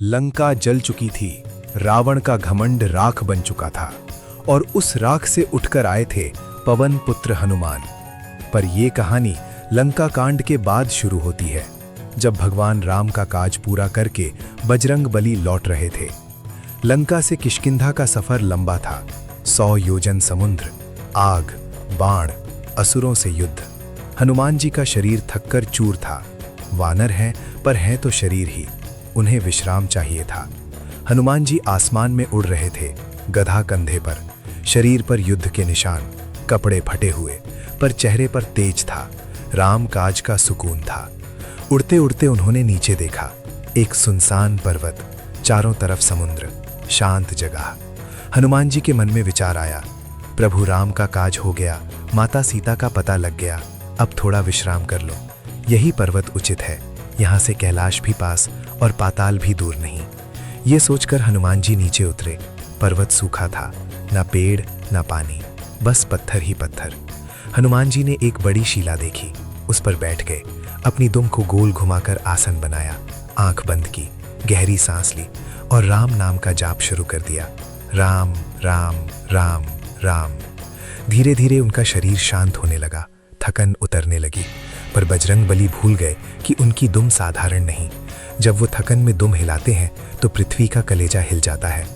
लंका जल चुकी थी, रावण का घमंड राख बन चुका था और उस राख से उठकर आए थे पवन पुत्र हनुमान। पर यह कहानी लंका कांड के बाद शुरू होती है, जब भगवान राम का काज पूरा करके बजरंगबली लौट रहे थे। लंका से किष्किंधा का सफर लंबा था, 100 योजन समुद्र, आग, बाण, असुरों से युद्ध। हनुमान जी का शरीर थककर चूर था। वानर हैं पर हैं तो शरीर ही, उन्हें विश्राम चाहिए था। हनुमान जी आसमान में उड़ रहे थे, गधा कंधे पर, शरीर पर युद्ध के निशान, कपड़े फटे हुए, पर चेहरे पर तेज था। राम काज का सुकून था। उड़ते उड़ते उन्होंने नीचे देखा, एक सुनसान पर्वत, चारों तरफ समुद्र, शांत जगह। हनुमान जी के मन में विचार आया, प्रभु राम का काज हो गया, माता सीता का पता लग गया, अब थोड़ा विश्राम कर लो। यही पर्वत उचित है, यहाँ से कैलाश भी पास और पाताल भी दूर नहीं। ये सोचकर हनुमान जी नीचे उतरे। पर्वत सूखा था, ना पेड़ ना पानी, बस पत्थर ही पत्थर। हनुमान जी ने एक बड़ी शिला देखी, उस पर बैठ गए। अपनी दुम को गोल घुमाकर आसन बनाया, आंख बंद की, गहरी सांस ली और राम नाम का जाप शुरू कर दिया। राम राम राम राम। धीरे धीरे उनका शरीर शांत होने लगा, थकन उतरने लगी। पर बजरंगबली भूल गए कि उनकी दुम साधारण नहीं। जब वो थकन में दुम हिलाते हैं तो पृथ्वी का कलेजा हिल जाता है।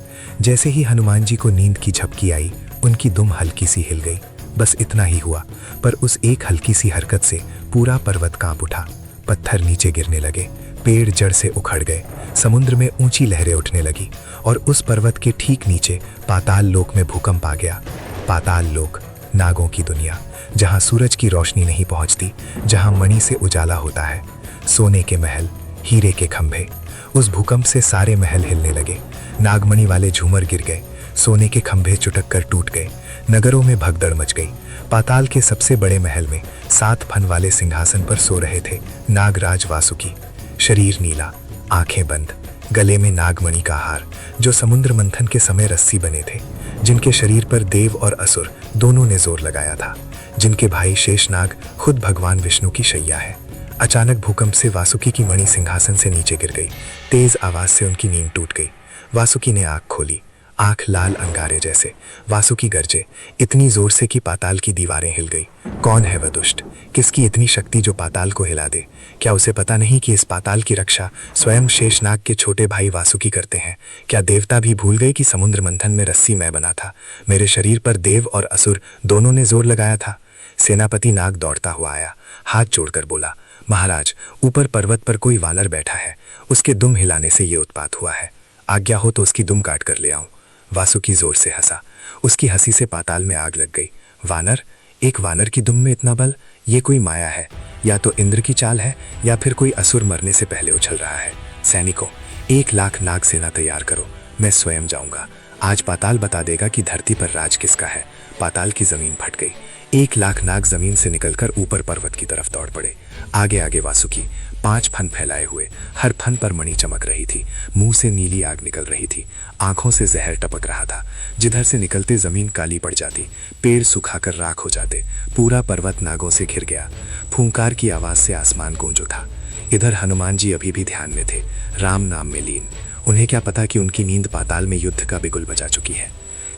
जैसे ही हनुमान जी को नींद की झपकी आई, उनकी दुम हल्की सी हिल गई। बस इतना ही हुआ, पर उस एक हल्की सी हरकत से पूरा पर्वत कांप उठा। पत्थर नीचे गिरने लगे, पेड़ जड़ से उखड़ गए, समुद्र में ऊंची लहरें उठने लगी और उस पर्वत के ठीक नीचे पाताल लोक में भूकंप आ गया। पाताल लोक, नागों की दुनिया, जहां सूरज की रोशनी नहीं पहुंचती, जहां मणि से उजाला होता है। सोने के महल, हीरे के खंभे। उस भूकंप से सारे महल हिलने लगे। नागमणि वाले झूमर गिर गए, सोने के खंभे चुटक कर टूट गए, नगरों में भगदड़ मच गई। पाताल के सबसे बड़े महल में 7 फन वाले सिंहासन पर सो रहे थे नागराज वासुकी। शरीर नीला, आंखें बंद, गले में नागमणि का हार, जो समुद्र मंथन के समय रस्सी बने थे, जिनके शरीर पर देव और असुर दोनों ने जोर लगाया था, जिनके भाई शेषनाग खुद भगवान विष्णु की शैया है। अचानक भूकंप से वासुकी की मणि सिंहासन से नीचे गिर गई। तेज आवाज से उनकी नींद टूट गई। वासुकी ने आंख खोली, आंख लाल अंगारे जैसे। वासुकी गरजे, इतनी जोर से कि पाताल की दीवारें हिल गई। कौन है वह दुष्ट? किसकी इतनी शक्ति जो पाताल को हिला दे? क्या उसे पता नहीं कि इस पाताल की रक्षा स्वयं शेषनाग के छोटे भाई वासुकी करते हैं? क्या देवता भी भूल गए कि समुद्र मंथन में रस्सी मैं बना था? मेरे शरीर पर देव और असुर दोनों ने जोर लगाया था। सेनापति नाग दौड़ता हुआ आया, हाथ जोड़कर बोला, महाराज, ऊपर पर्वत पर कोई वानर बैठा है, उसके दुम हिलाने से ये उत्पात हुआ है। आज्ञा हो तो उसकी दुम काट कर ले आऊं। वासुकी जोर से हंसा, उसकी हंसी से पाताल में आग लग गई। वानर? एक वानर की दुम में इतना बल? ये कोई माया है, या तो इंद्र की चाल है, या फिर कोई असुर मरने से पहले उछल रहा है। सैनिकों, 1 लाख नाग सेना तैयार करो, मैं स्वयं जाऊंगा। आज पाताल बता देगा कि धरती पर राज किसका है। पाताल की जमीन फट गई। 1 लाख नाग जमीन से निकलकर ऊपर पर्वत की तरफ दौड़ पड़े। आगे आगे वासुकी, 5 फन फैलाए हुए, हर फन पर मणि चमक रही थी, मुंह से नीली आग निकल रही थी, आंखों से जहर टपक रहा था। जिधर से निकलते जमीन काली पड़ जाती, पेड़ सुखाकर राख हो जाते, पूरा पर्वत नागों से घिर गया। फूंकार की आवाज से आसमान गूंज उठा। इधर हनुमान जी अभी भी ध्यान में थे, राम नाम में लीन। उन्हें क्या पता कि उनकी नींद पाताल में युद्ध का बिगुल बजा चुकी है।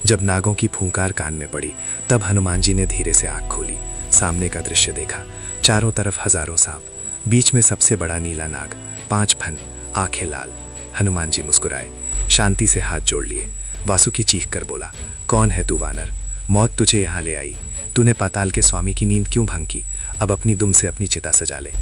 जब नागों की फूंकार कान में पड़ी, तब हनुमान जी ने धीरे से आंख खोली, सामने का दृश्य देखा। चारों तरफ हजारों सांप, बीच में सबसे बड़ा नीला नाग, 5 फन, आंखें लाल। हनुमान जी मुस्कुराए, शांति से हाथ जोड़ लिए। वासुकी चीख कर बोला, कौन है तू वानर? मौत तुझे यहाँ ले आई। तूने पाताल के स्वामी की नींद क्यों भंग की? अब अपनी दुम से अपनी चिता सजा ले।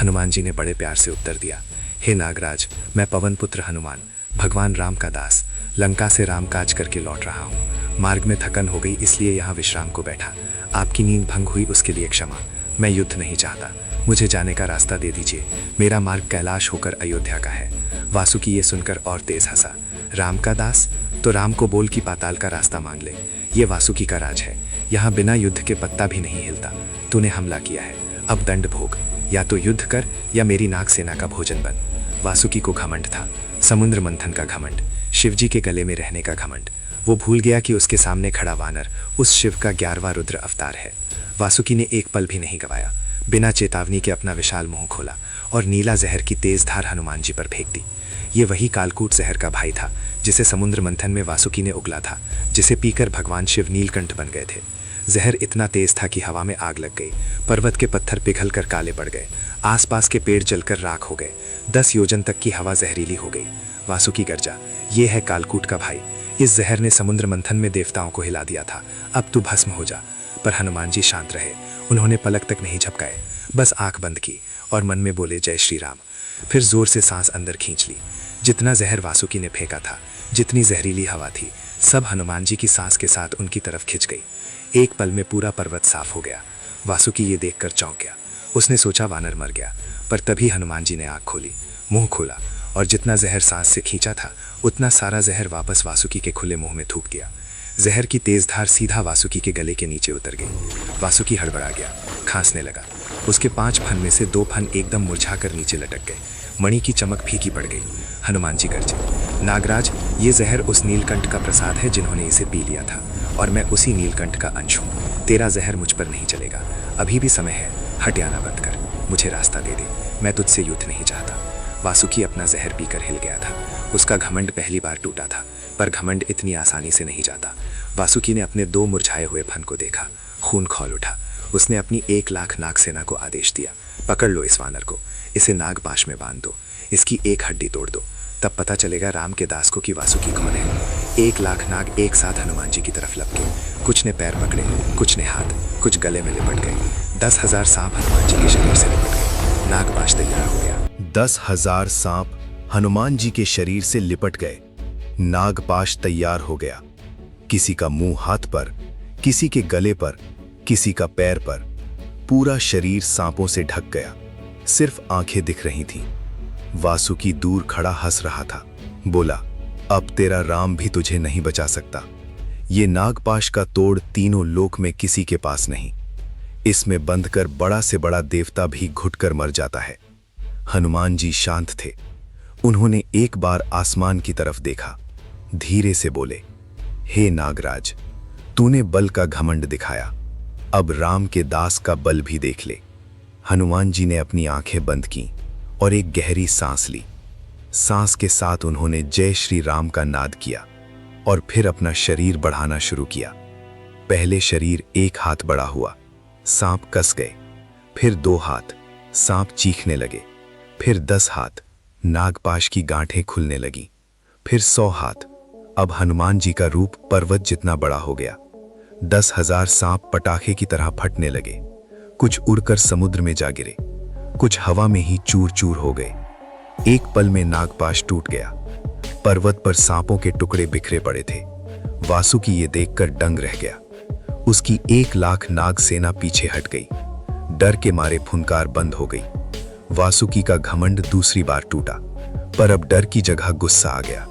हनुमान जी ने बड़े प्यार से उत्तर दिया, हे नागराज, मैं पवन पुत्र हनुमान, भगवान राम का दास, लंका से राम काज करके लौट रहा हूँ। मार्ग में थकन हो गई, इसलिए यहाँ विश्राम को बैठा। आपकी नींद भंग हुई, उसके लिए क्षमा। मैं युद्ध नहीं चाहता, मुझे जाने का रास्ता दे दीजिए। मेरा मार्ग कैलाश होकर अयोध्या का है। वासुकी ये सुनकर और तेज हंसा, राम का दास? तो राम को बोल कि पाताल का रास्ता मांग ले। ये वासुकी का राज है, यहाँ बिना युद्ध के पत्ता भी नहीं हिलता। तूने हमला किया है, अब दंड भोग। या तो युद्ध कर या मेरी नाग सेना का भोजन बन। वासुकी को घमंड था, समुद्र मंथन का घमंड, शिवजी के गले में रहने का घमंड। वो भूल गया कि उसके सामने खड़ा वानर उस शिव का 11वां रुद्र अवतार है। वासुकी ने एक पल भी नहीं गवाया, बिना चेतावनी के अपना विशाल मुंह खोला और नीला जहर की तेज धार हनुमान जी पर फेंक दी। ये वही कालकूट जहर का भाई था जिसे समुद्र मंथन में वासुकी ने उगला था, जिसे पीकर भगवान शिव नीलकंठ बन गए थे। जहर इतना तेज था कि हवा में आग लग गई, पर्वत के पत्थर पिघल कर काले पड़ गए, आसपास के पेड़ जलकर राख हो गए, 10 योजन तक की हवा जहरीली हो गई। वासुकी गर्जा, ये है कालकूट का भाई। इस जहर ने समुद्र मंथन में देवताओं को हिला दिया था, अब तू भस्म हो जा। पर हनुमान जी शांत रहे, उन्होंने पलक तक नहीं झपकाए, बस आंख बंद की और मन में बोले जय श्री राम। फिर जोर से सांस अंदर खींच ली। जितना जहर वासुकी ने फेंका था, जितनी जहरीली हवा थी, सब हनुमान जी की सांस के साथ उनकी तरफ खिंच गई। एक पल में पूरा पर्वत साफ हो गया। वासुकी ये देखकर चौंक गया। उसने सोचा वानर मर गया, पर तभी हनुमान जी ने आंख खोली, मुंह खोला और जितना जहर सांस से खींचा था उतना सारा जहर वापस वासुकी के खुले मुंह में थूक दिया। जहर की तेज धार सीधा वासुकी के गले के नीचे उतर गई। वासुकी हड़बड़ा गया, खांसने लगा। उसके 5 फन में से 2 फन एकदम मुरझाकर नीचे लटक गए। मणि की चमक फीकी पड़ गई। हनुमान जी गरजे, नागराज, ये जहर उस नीलकंठ का प्रसाद है जिन्होंने इसे पी लिया था, और मैं उसी नीलकंठ का अंश हूँ। तेरा जहर मुझ पर नहीं चलेगा, अभी भी समय है, हटियाना बंद कर, मुझे रास्ता दे दे, मैं तुझसे युद्ध नहीं चाहता। वासुकी अपना जहर पीकर हिल गया था। उसका घमंड पहली बार टूटा था, पर घमंड इतनी आसानी से नहीं जाता। वासुकी ने अपने 2 मुरझाए हुए फन को देखा, खून खौल उठा। उसने अपनी 1 लाख नाग सेना को आदेश दिया, पकड़ लो इस वानर को, इसे नागपाश में बांध दो, इसकी एक हड्डी तोड़ दो, तब पता चलेगा राम के दास को कि वासुकी कौन है। 1 लाख नाग एक साथ हनुमान जी की तरफ लपके, कुछ ने पैर पकड़े, कुछ ने हाथ, कुछ गले में लिपट गए। 10,000 सांप हनुमान जी के शरीर से लिपट गए। नागपाश तैयार हो गया। 10,000 सांप हनुमान जी के शरीर से लिपट गए। नागपाश तैयार हो गया। किसी का मुंह हाथ पर, किसी के गले पर, किसी का पैर पर, पूरा शरीर सांपों से ढक गया, सिर्फ आंखें दिख रही थीं। वासुकी दूर खड़ा हंस रहा था, बोला, अब तेरा राम भी तुझे नहीं बचा सकता। ये नागपाश का तोड़ तीनों लोक में किसी के पास नहीं। इसमें बंधकर बड़ा से बड़ा देवता भी घुटकर मर जाता है। हनुमान जी शांत थे। उन्होंने एक बार आसमान की तरफ देखा, धीरे से बोले, हे नागराज, तूने बल का घमंड दिखाया, अब राम के दास का बल भी देख ले। हनुमान जी ने अपनी आंखें बंद की और एक गहरी सांस ली। सांस के साथ उन्होंने जय श्री राम का नाद किया और फिर अपना शरीर बढ़ाना शुरू किया। पहले शरीर 1 हाथ बड़ा हुआ, सांप कस गए, फिर 2 हाथ, सांप चीखने लगे, फिर 10 हाथ, नागपाश की गांठें खुलने लगी, फिर 100 हाथ। अब हनुमान जी का रूप पर्वत जितना बड़ा हो गया। 10,000 सांप पटाखे की तरह फटने लगे, कुछ उड़कर समुद्र में जा गिरे, कुछ हवा में ही चूर चूर हो गए। एक पल में नागपाश टूट गया। पर्वत पर सांपों के टुकड़े बिखरे पड़े थे। वासुकी ये देखकर दंग रह गया। उसकी 1 लाख नाग सेना पीछे हट गई। डर के मारे फुनकार बंद हो गई। वासुकी का घमंड दूसरी बार टूटा, पर अब डर की जगह गुस्सा आ गया।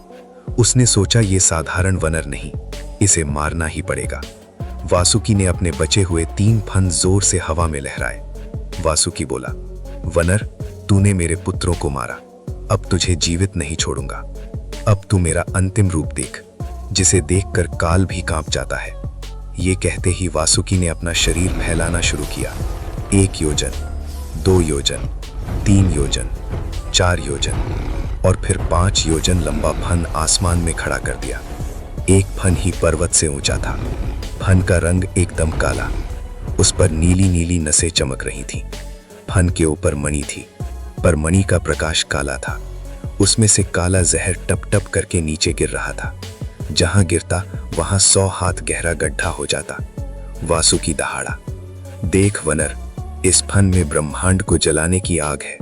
उसने सोचा, ये साधारण वानर नहीं, इसे मारना ही पड़ेगा। वासुकी ने अपने बचे हुए 3 फन जोर से हवा में लहराए। वासुकी बोला, वानर, तूने मेरे पुत्रों को मारा, अब तुझे जीवित नहीं छोड़ूंगा। अब तू मेरा अंतिम रूप देख, जिसे देखकर काल भी कांप जाता है। ये कहते ही वासुकी ने अपना शरीर फैलाना शुरू किया। 1 योजन, 2 योजन, 3 योजन, 4 योजन और फिर 5 योजन लंबा फन आसमान में खड़ा कर दिया। एक फन ही पर्वत से ऊंचा था। फन का रंग एकदम काला, उस पर नीली नीली नसें चमक रही थीं। फन के ऊपर मणि थी, पर मणि का प्रकाश काला था। उसमें से काला जहर टप टप करके नीचे गिर रहा था। जहां गिरता वहां 100 हाथ गहरा गड्ढा हो जाता। वासुकी दहाड़ा, देख वनर, इस फन में ब्रह्मांड को जलाने की आग है।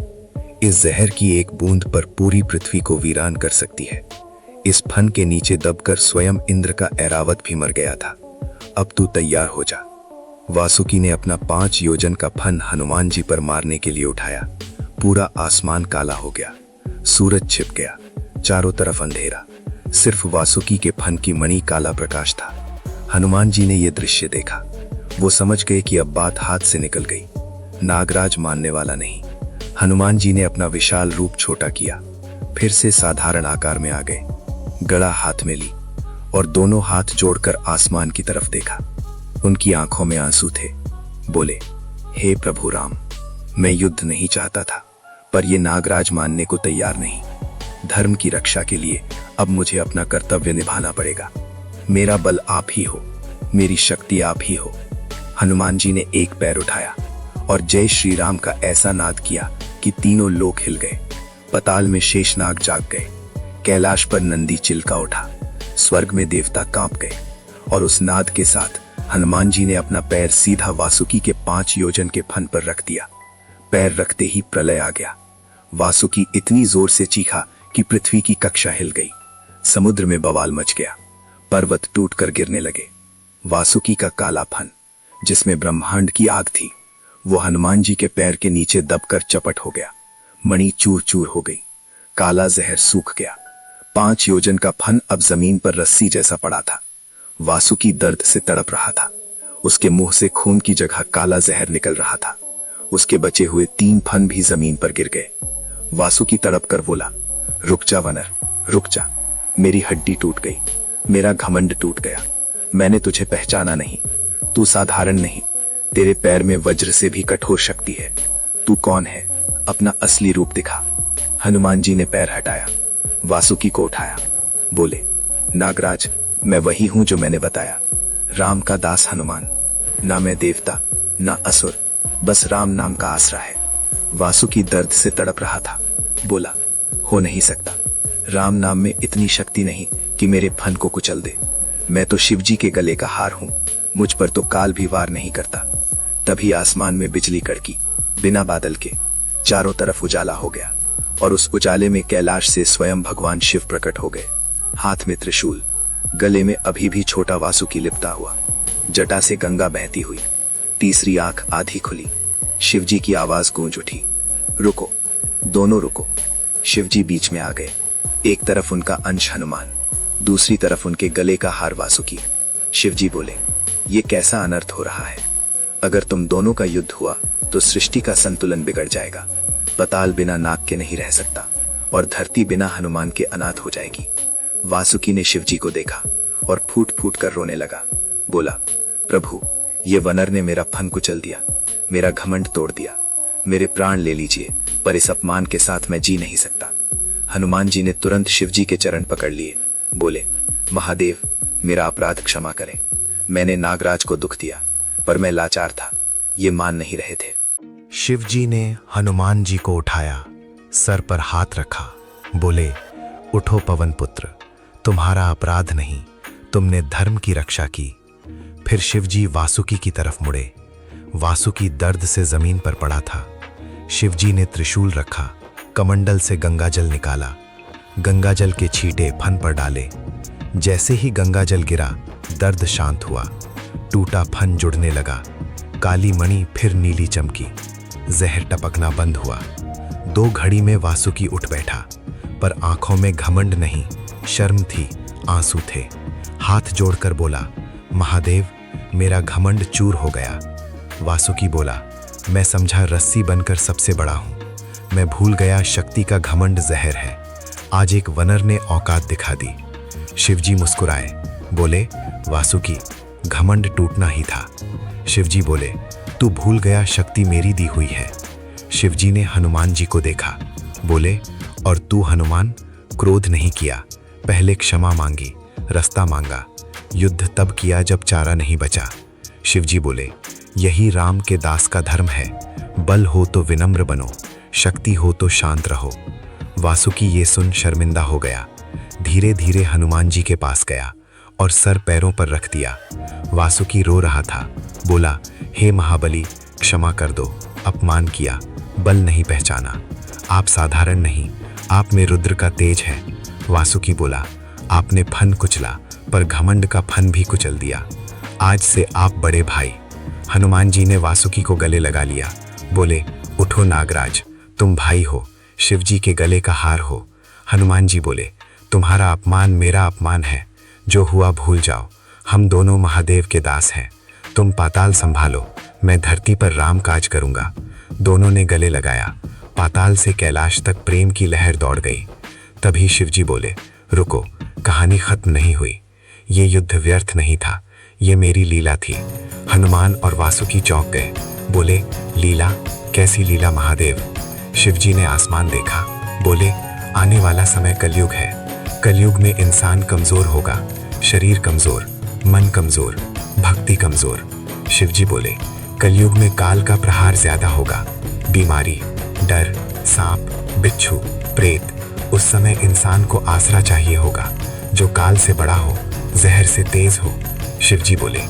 इस जहर की एक बूंद पर पूरी पृथ्वी को वीरान कर सकती है। इस फन के नीचे दबकर स्वयं इंद्र का ऐरावत भी मर गया था। अब तू तैयार हो जा। वासुकी ने अपना 5 योजन का फन हनुमान जी पर मारने के लिए उठाया। पूरा आसमान काला हो गया, सूरज छिप गया, चारों तरफ अंधेरा, सिर्फ वासुकी के फन की मणि काला प्रकाश था। हनुमान जी ने यह दृश्य देखा। वो समझ गए कि अब बात हाथ से निकल गई। नागराज मानने वाला नहीं। हनुमान जी ने अपना विशाल रूप छोटा किया, फिर से साधारण आकार में आ गए। गड़ा हाथ में ली और दोनों हाथ जोड़कर आसमान की तरफ देखा। उनकी आंखों में आंसू थे। बोले, हे प्रभु राम, मैं युद्ध नहीं चाहता था, पर ये नागराज मानने को तैयार नहीं। धर्म की रक्षा के लिए अब मुझे अपना कर्तव्य निभाना पड़ेगा। मेरा बल आप ही हो, मेरी शक्ति आप ही हो। हनुमान जी ने एक पैर उठाया और जय श्री राम का ऐसा नाद किया कि तीनों लोक हिल गए। पताल में शेषनाग जाग गए, कैलाश पर नंदी चिल्का उठा, स्वर्ग में देवता कांप गए। और उस नाद के साथ हनुमान जी ने अपना पैर सीधा वासुकी के 5 योजन के फन पर रख दिया। पैर रखते ही प्रलय आ गया। वासुकी इतनी जोर से चीखा कि पृथ्वी की कक्षा हिल गई। समुद्र में बवाल मच गया, पर्वत टूटकर गिरने लगे। वासुकी का काला फन, जिसमें ब्रह्मांड की आग थी, वो हनुमान जी के पैर के नीचे दबकर चपट हो गया। मणि चूर चूर हो गई, काला जहर सूख गया। 5 योजन का फन अब जमीन पर रस्सी जैसा पड़ा था। वासुकी दर्द से तड़प रहा था। उसके मुंह से खून की जगह काला जहर निकल रहा था। उसके बचे हुए 3 फन भी जमीन पर गिर गए। वासुकी तड़प कर बोला, रुक जा वनर, रुक जा। मेरी हड्डी टूट गई, मेरा घमंड टूट गया। मैंने तुझे पहचाना नहीं, तू साधारण नहीं। तेरे पैर में वज्र से भी कठोर शक्ति है। तू कौन है? अपना असली रूप दिखा। हनुमान जी ने पैर हटाया, वासुकी को उठाया, बोले, नागराज, मैं वही हूं जो मैंने बताया, राम का दास हनुमान। ना मैं देवता, ना असुर, बस राम नाम का आसरा है। वासुकी दर्द से तड़प रहा था। बोला, हो नहीं सकता। राम नाम में इतनी शक्ति नहीं कि मेरे फन को कुचल दे। मैं तो शिवजी के गले का हार हूं, मुझ पर तो काल भी वार नहीं करता। तभी आसमान में बिजली कड़की, बिना बादल के। चारों तरफ उजाला हो गया और उस उजाले में कैलाश से स्वयं भगवान शिव प्रकट हो गए। हाथ में त्रिशूल, गले में अभी भी छोटा वासुकी लिपटा हुआ। जटा से गंगा बहती हुई, तीसरी आंख आधी खुली। शिवजी की आवाज गूंज उठी, रुको, दोनों रुको। शिवजी बीच में आ गए। एक तरफ उनका अंश हनुमान, दूसरी तरफ उनके गले का हार वासुकी। शिवजी बोले, ये कैसा अनर्थ हो रहा है? अगर तुम दोनों का युद्ध हुआ तो सृष्टि का संतुलन बिगड़ जाएगा। पताल बिना नाग के नहीं रह सकता और धरती बिना हनुमान के अनाथ हो जाएगी। वासुकी ने शिवजी को देखा और फूट फूट कर रोने लगा। बोला, प्रभु, ये वनर ने मेरा फन कुचल दिया, मेरा घमंड तोड़ दिया। मेरे प्राण ले लीजिए, पर इस अपमान के साथ मैं जी नहीं सकता। हनुमान जी ने तुरंत शिवजी के चरण पकड़ लिए। बोले, महादेव, मेरा अपराध क्षमा करें। मैंने नागराज को दुख दिया, पर मैं लाचार था, ये मान नहीं रहे थे। शिवजी ने हनुमान जी को उठाया, सर पर हाथ रखा, बोले, उठो पवन पुत्र, तुम्हारा अपराध नहीं, तुमने धर्म की रक्षा की। फिर शिवजी वासुकी की तरफ मुड़े। वासुकी दर्द से जमीन पर पड़ा था। शिवजी ने त्रिशूल रखा, कमंडल से गंगाजल निकाला। गंगाजल के छींटे फन पर डाले। जैसे ही गंगाजल गिरा, दर्द शांत हुआ। टूटा फन जुड़ने लगा। काली मणि फिर नीली चमकी। जहर टपकना बंद हुआ। 2 घड़ी में वासुकी उठ बैठा, पर आंखों में घमंड नहीं, शर्म थी, आंसू थे। हाथ जोड़कर बोला, महादेव, मेरा घमंड चूर हो गया। वासुकी बोला, मैं समझा रस्सी बनकर सबसे बड़ा हूं। मैं भूल गया शक्ति का घमंड जहर है। आज एक वनर ने औकात दिखा दी। शिवजी मुस्कुराए, बोले, वासुकी, घमंड टूटना ही था। शिवजी बोले, तू भूल गया शक्ति मेरी दी हुई है। शिवजी ने हनुमान जी को देखा, बोले, और तू हनुमान, क्रोध नहीं किया, पहले क्षमा मांगी, रास्ता मांगा। युद्ध तब किया जब चारा नहीं बचा। शिवजी बोले, यही राम के दास का धर्म है। बल हो तो विनम्र बनो, शक्ति हो तो शांत रहो। वासुकी ये सुन शर्मिंदा हो गया। धीरे धीरे हनुमान जी के पास गया और सर पैरों पर रख दिया। वासुकी रो रहा था। बोला, हे महाबली, क्षमा कर दो, अपमान किया, बल नहीं पहचाना। आप साधारण नहीं, आप में रुद्र का तेज है। वासुकी बोला, आपने फन कुचला, पर घमंड का फन भी कुचल दिया। आज से आप बड़े भाई। हनुमान जी ने वासुकी को गले लगा लिया। बोले, उठो नागराज, तुम भाई हो, शिवजी के गले का हार हो। हनुमान जी बोले, तुम्हारा अपमान मेरा अपमान है। जो हुआ भूल जाओ, हम दोनों महादेव के दास हैं। तुम पाताल संभालो, मैं धरती पर राम काज करूंगा। दोनों ने गले लगाया। पाताल से कैलाश तक प्रेम की लहर दौड़ गई। तभी शिवजी बोले, रुको, कहानी खत्म नहीं हुई। ये युद्ध व्यर्थ नहीं था, ये मेरी लीला थी। हनुमान और वासुकी चौंक गए। बोले, लीला? कैसी लीला महादेव? शिवजी ने आसमान देखा। बोले, आने वाला समय कलयुग है। कलयुग में इंसान कमजोर होगा, शरीर कमजोर, मन कमजोर, भक्ति कमजोर। शिवजी बोले, कलयुग में काल का प्रहार ज्यादा होगा, बीमारी, डर, सांप, बिच्छू, प्रेत। उस समय इंसान को आसरा चाहिए होगा, जो काल से बड़ा हो, जहर से तेज हो। शिवजी बोले,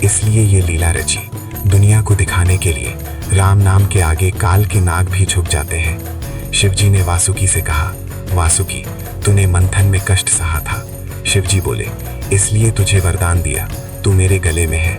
इसलिए ये लीला रची, दुनिया को दिखाने के लिए। राम नाम के आगे काल के नाग भी झुक जाते हैं। शिवजी ने वासुकी से कहा, वासुकी, तूने मंथन में कष्ट सहा था। शिवजी बोले, इसलिए तुझे वरदान दिया, तू मेरे गले में है।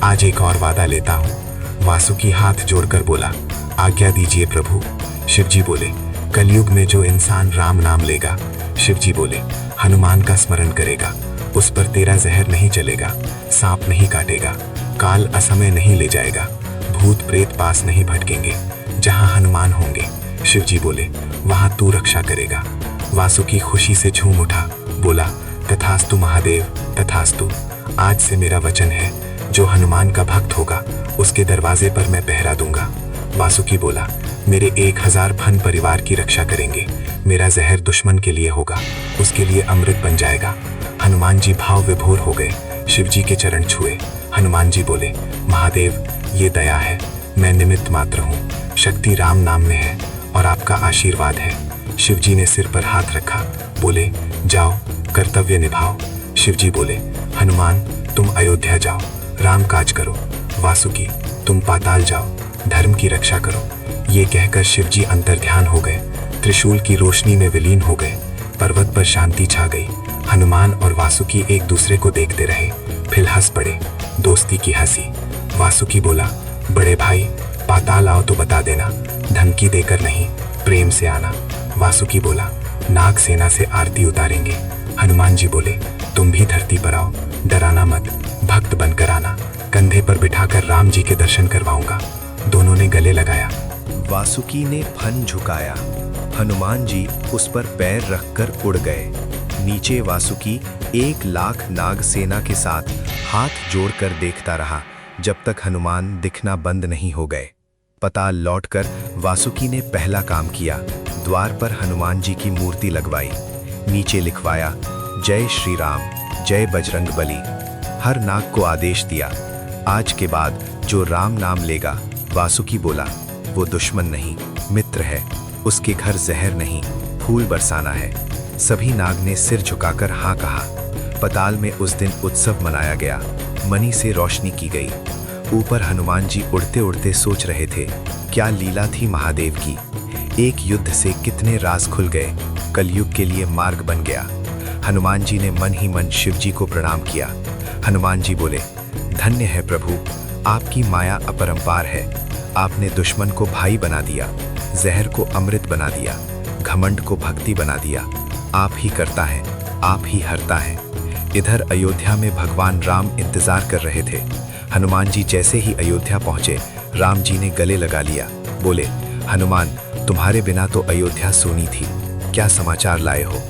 आज एक और वादा लेता हूँ। वासुकी हाथ जोड़कर बोला, आज्ञा दीजिए प्रभु। शिवजी बोले, कलयुग में जो इंसान राम नाम लेगा, शिवजी बोले, हनुमान का स्मरण करेगा, उस पर तेरा जहर नहीं चलेगा, सांप नहीं काटेगा, काल असमय नहीं ले जाएगा, भूत प्रेत पास नहीं भटकेंगे। जहां हनुमान होंगे, शिवजी बोले, वहां तू रक्षा करेगा। वासुकी खुशी से झूम उठा, बोला, तथास्तु महादेव, तथास्तु। आज से मेरा वचन है, जो हनुमान का भक्त होगा, उसके दरवाजे पर मैं पहरा दूंगा। वासुकी बोला, मेरे 1000 फन परिवार की रक्षा करेंगे। मेरा जहर दुश्मन के लिए होगा, उसके लिए अमृत बन जाएगा। हनुमान जी भाव विभोर हो गए, शिवजी के चरण छुए। हनुमान जी बोले, महादेव, ये दया है, मैं निमित्त मात्र हूँ, शक्ति राम नाम में है और आपका आशीर्वाद है। शिवजी ने सिर पर हाथ रखा, बोले, जाओ, कर्तव्य निभाओ। शिवजी बोले, हनुमान, तुम अयोध्या जाओ, राम काज करो। वासुकी, तुम पाताल जाओ, धर्म की रक्षा करो। ये कहकर शिवजी अंतर्ध्यान हो गए, त्रिशूल की रोशनी में विलीन हो गए। पर्वत पर शांति छा गई। हनुमान और वासुकी एक दूसरे को देखते रहे, फिर हंस पड़े, दोस्ती की हंसी। वासुकी बोला, बड़े भाई, पाताल आओ तो बता देना, धमकी देकर नहीं, प्रेम से आना। वासुकी बोला, नाग सेना से आरती उतारेंगे। हनुमान जी बोले, तुम भी धरती पर आओ, डराना मत, भक्त बनकर आना, कंधे पर बिठाकर राम जी के दर्शन करवाऊंगा। दोनों ने गले लगाया। वासुकी ने फन झुकाया, हनुमान जी उस पर पैर रखकर उड़ गए। नीचे वासुकी 1,00,000 नाग सेना के साथ हाथ जोड़कर देखता रहा, जब तक हनुमान दिखना बंद नहीं हो गए। पताल लौटकर वासुकी ने पहला काम किया, द्वार पर हनुमान जी की मूर्ति लगवाई। नीचे लिखवाया, जय श्री राम, जय बजरंग बली। हर नाग को आदेश दिया, आज के बाद जो राम नाम लेगा, वासुकी बोला, वो दुश्मन नहीं, मित्र है, उसके घर जहर नहीं, फूल बरसाना है। सभी नाग ने सिर झुकाकर हाँ कहा। पताल में उस दिन उत्सव मनाया गया, मणि से रोशनी की गई। ऊपर हनुमान जी उड़ते उड़ते सोच रहे थे, क्या लीला थी महादेव की। एक युद्ध से कितने राज खुल गए, कलयुग के लिए मार्ग बन गया। हनुमान जी ने मन ही मन शिव जी को प्रणाम किया। हनुमान जी बोले, धन्य है प्रभु, आपकी माया अपरंपार है। आपने दुश्मन को भाई बना दिया, जहर को अमृत बना दिया, घमंड को भक्ति बना दिया। आप ही करता है, आप ही हरता है। इधर अयोध्या में भगवान राम इंतजार कर रहे थे। हनुमान जी जैसे ही अयोध्या पहुंचे, राम जी ने गले लगा लिया। बोले, हनुमान, तुम्हारे बिना तो अयोध्या सोनी थी, क्या समाचार लाए हो।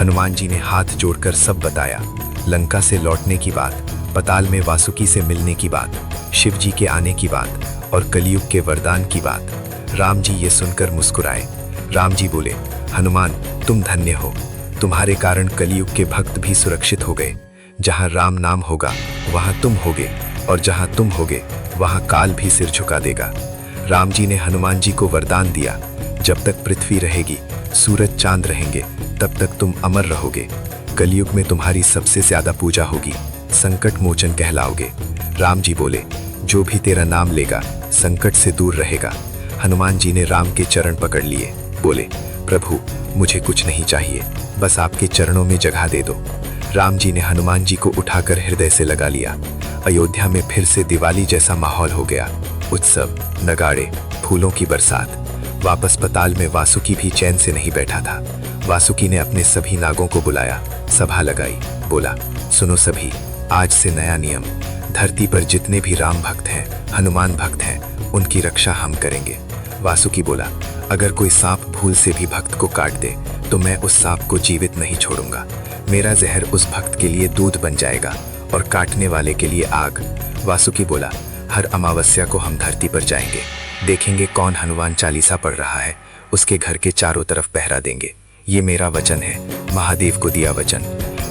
हनुमान जी ने हाथ जोड़कर सब बताया, लंका से लौटने की बात, पताल में वासुकी से मिलने की बात, शिव जी के आने की बात और कलयुग के वरदान की बात। राम जी ये सुनकर मुस्कुराए। राम जी बोले, हनुमान, तुम धन्य हो, तुम्हारे कारण कलयुग के भक्त भी सुरक्षित हो गए। जहां राम नाम होगा वहां तुम होगे, और जहां तुम होगे वहां काल भी सिर झुका देगा। राम जी ने हनुमान जी को वरदान दिया, जब तक पृथ्वी रहेगी, सूरज चांद रहेंगे, तब तक तुम अमर रहोगे। कलयुग में तुम्हारी सबसे ज्यादा पूजा होगी, संकट मोचन कहलाओगे। राम जी बोले, जो भी तेरा नाम लेगा संकट से दूर रहेगा। हनुमान जी ने राम के चरण पकड़ लिए। बोले, प्रभु, मुझे कुछ नहीं चाहिए, बस आपके चरणों में जगह दे दो। राम जी ने हनुमान जी को उठाकर हृदय से लगा लिया। अयोध्या में फिर से दिवाली जैसा माहौल हो गया, उत्सव, नगाड़े, फूलों की बरसात। वापस पताल में वासुकी भी चैन से नहीं बैठा था। वासुकी ने अपने सभी नागों को बुलाया, सभा लगाई। बोला, सुनो सभी, आज से नया नियम, धरती पर जितने भी राम भक्त हैं, हनुमान भक्त हैं, उनकी रक्षा हम करेंगे। वासुकी बोला, अगर कोई सांप भूल से भी भक्त को काट दे तो मैं उस सांप को जीवित नहीं छोड़ूंगा। मेरा जहर उस भक्त के लिए दूध बन जाएगा और काटने वाले के लिए आग। वासुकी बोला, हर अमावस्या को हम धरती पर जाएंगे, देखेंगे कौन हनुमान चालीसा पढ़ रहा है, उसके घर के चारों तरफ पहरा देंगे। ये मेरा वचन है, महादेव को दिया वचन।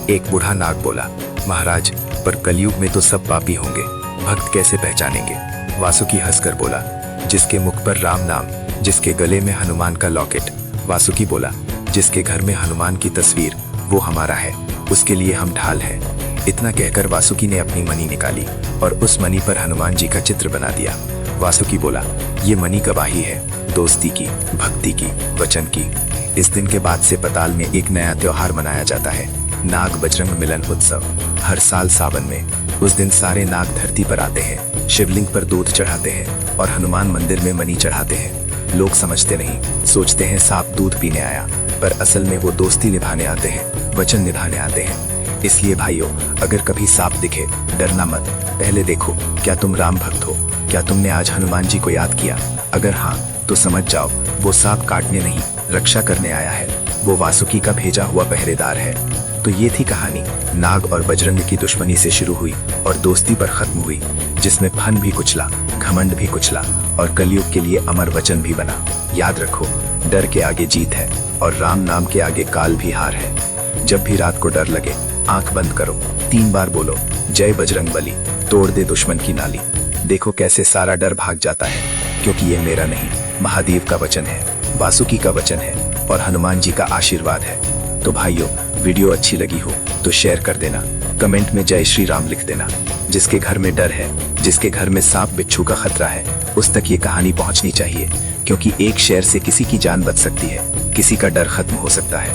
एक बूढ़ा नाग बोला, महाराज, पर कलयुग में तो सब पापी होंगे, भक्त कैसे पहचानेंगे? वासुकी हंसकर बोला, जिसके मुख पर राम नाम, जिसके गले में हनुमान का लॉकेट। वासुकी बोला, जिसके घर में हनुमान की तस्वीर, वो हमारा है, उसके लिए हम ढाल हैं। इतना कहकर वासुकी ने अपनी मणि निकाली और उस मणि पर हनुमान जी का चित्र बना दिया। वासुकी बोला, ये मणि गवाही है दोस्ती की, भक्ति की, वचन की। इस दिन के बाद से पताल में एक नया त्योहार मनाया जाता है, नाग बजरंग मिलन उत्सव। हर साल सावन में उस दिन सारे नाग धरती पर आते हैं, शिवलिंग पर दूध चढ़ाते हैं और हनुमान मंदिर में मणि चढ़ाते हैं। लोग समझते नहीं, सोचते हैं सांप दूध पीने आया, पर असल में वो दोस्ती निभाने आते हैं, वचन निभाने आते हैं। इसलिए भाइयों, अगर कभी सांप दिखे, डरना मत, पहले देखो क्या तुम राम भक्त हो, क्या तुमने आज हनुमान जी को याद किया? अगर हाँ, तो समझ जाओ वो सांप काटने नहीं, रक्षा करने आया है, वो वासुकी का भेजा हुआ पहरेदार है। तो ये थी कहानी, नाग और बजरंग की दुश्मनी से शुरू हुई और दोस्ती पर खत्म हुई, जिसमें फन भी कुचला, घमंड भी कुचला और कलयुग के लिए अमर वचन भी बना। याद रखो, डर के आगे जीत है और राम नाम के आगे काल भी हार है। जब भी रात को डर लगे, आंख बंद करो, 3 बार बोलो, जय बजरंग बली, तोड़ दे दुश्मन की नाली। देखो कैसे सारा डर भाग जाता है, क्योंकि ये मेरा नहीं, महादेव का वचन है, वासुकी का वचन है और हनुमान जी का आशीर्वाद है। तो भाइयों, वीडियो अच्छी लगी हो तो शेयर कर देना, कमेंट में जय श्री राम लिख देना। जिसके घर में डर है, जिसके घर में सांप बिच्छू का खतरा है, उस तक ये कहानी पहुंचनी चाहिए, क्योंकि एक शेयर से किसी की जान बच सकती है, किसी का डर खत्म हो सकता है।